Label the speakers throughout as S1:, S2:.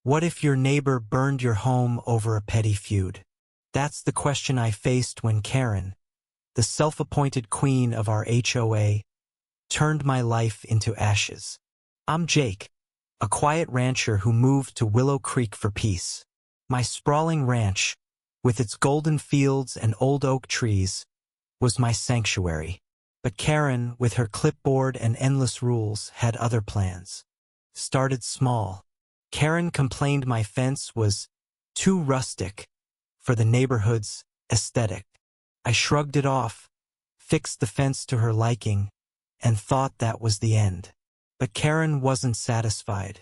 S1: What if your neighbor burned your home over a petty feud? That's the question I faced when Karen, the self-appointed queen of our HOA, turned my life into ashes. I'm Jake, a quiet rancher who moved to Willow Creek for peace. My sprawling ranch, with its golden fields and old oak trees, was my sanctuary. But Karen, with her clipboard and endless rules, had other plans. Started small. Karen complained my fence was too rustic for the neighborhood's aesthetic. I shrugged it off, fixed the fence to her liking, and thought that was the end. But Karen wasn't satisfied.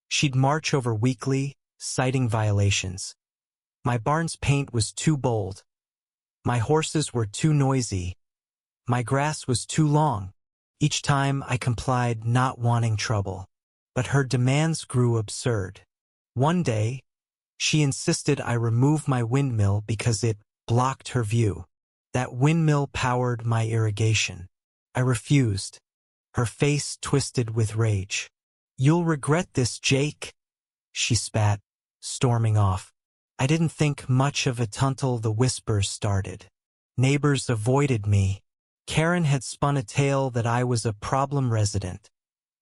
S1: She'd march over weekly, citing violations. My barn's paint was too bold. My horses were too noisy. My grass was too long. Each time I complied, not wanting trouble. But her demands grew absurd. One day, she insisted I remove my windmill because it blocked her view. That windmill powered my irrigation. I refused, her face twisted with rage. "You'll regret this, Jake," she spat, storming off. I didn't think much of it until the whispers started. Neighbors avoided me. Karen had spun a tale that I was a problem resident,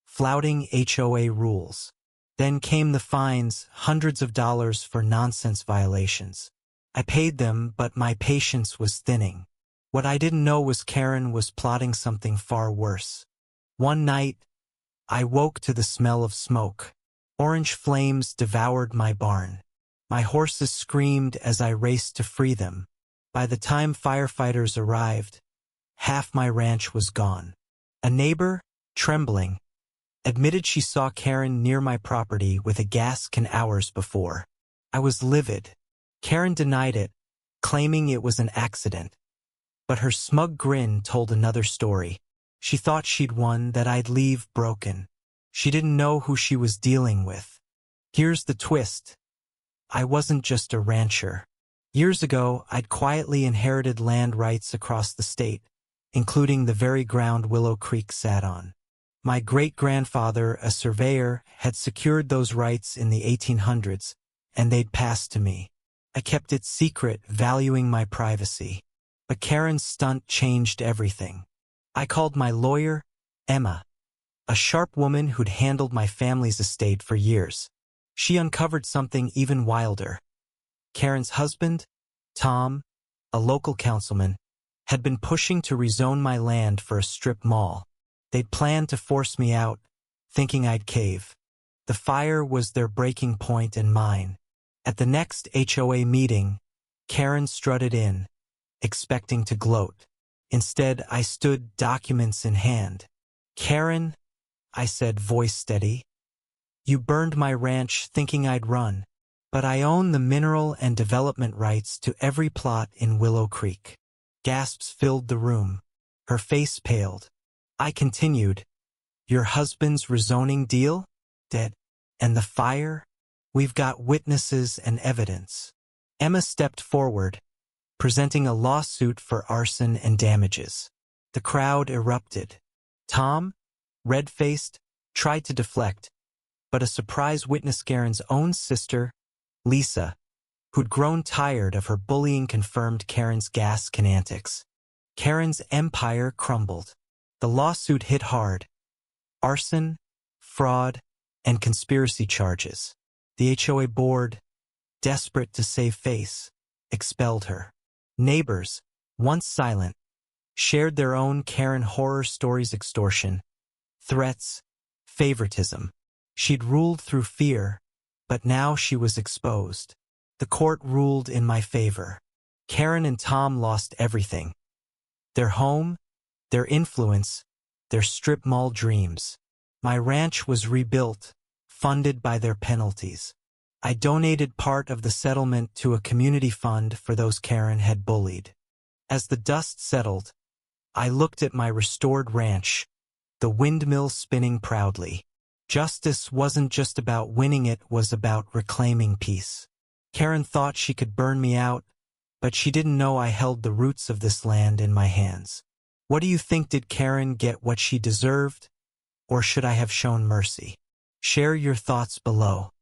S1: flouting HOA rules. Then came the fines, hundreds of dollars for nonsense violations. I paid them, but my patience was thinning. What I didn't know was Karen was plotting something far worse. One night, I woke to the smell of smoke. Orange flames devoured my barn. My horses screamed as I raced to free them. By the time firefighters arrived, half my ranch was gone. A neighbor, trembling, admitted she saw Karen near my property with a gas can hours before. I was livid. Karen denied it, claiming it was an accident. But her smug grin told another story. She thought she'd won, that I'd leave broken. She didn't know who she was dealing with. Here's the twist. I wasn't just a rancher. Years ago, I'd quietly inherited land rights across the state, including the very ground Willow Creek sat on. My great-grandfather, a surveyor, had secured those rights in the 1800s, and they'd passed to me. I kept it secret, valuing my privacy. But Karen's stunt changed everything. I called my lawyer, Emma, a sharp woman who'd handled my family's estate for years. She uncovered something even wilder. Karen's husband, Tom, a local councilman, had been pushing to rezone my land for a strip mall. They'd planned to force me out, thinking I'd cave. The fire was their breaking point and mine. At the next HOA meeting, Karen strutted in, expecting to gloat. Instead, I stood, documents in hand. "Karen," I said, voice steady, "you burned my ranch thinking I'd run, but I own the mineral and development rights to every plot in Willow Creek." Gasps filled the room. Her face paled. I continued, "Your husband's rezoning deal? Dead. And the fire? We've got witnesses and evidence." Emma stepped forward, presenting a lawsuit for arson and damages. The crowd erupted. Tom, red-faced, tried to deflect, but a surprise witness, Karen's own sister, Lisa, who'd grown tired of her bullying, confirmed Karen's gas can antics. Karen's empire crumbled. The lawsuit hit hard. Arson, fraud, and conspiracy charges. The HOA board, desperate to save face, expelled her. Neighbors, once silent, shared their own Karen horror stories: extortion, threats, favoritism. She'd ruled through fear, but now she was exposed. The court ruled in my favor. Karen and Tom lost everything. Their home, their influence, their strip mall dreams. My ranch was rebuilt, funded by their penalties. I donated part of the settlement to a community fund for those Karen had bullied. As the dust settled, I looked at my restored ranch, the windmill spinning proudly. Justice wasn't just about winning, it was about reclaiming peace. Karen thought she could burn me out, but she didn't know I held the roots of this land in my hands. What do you think? Did Karen get what she deserved, or should I have shown mercy? Share your thoughts below.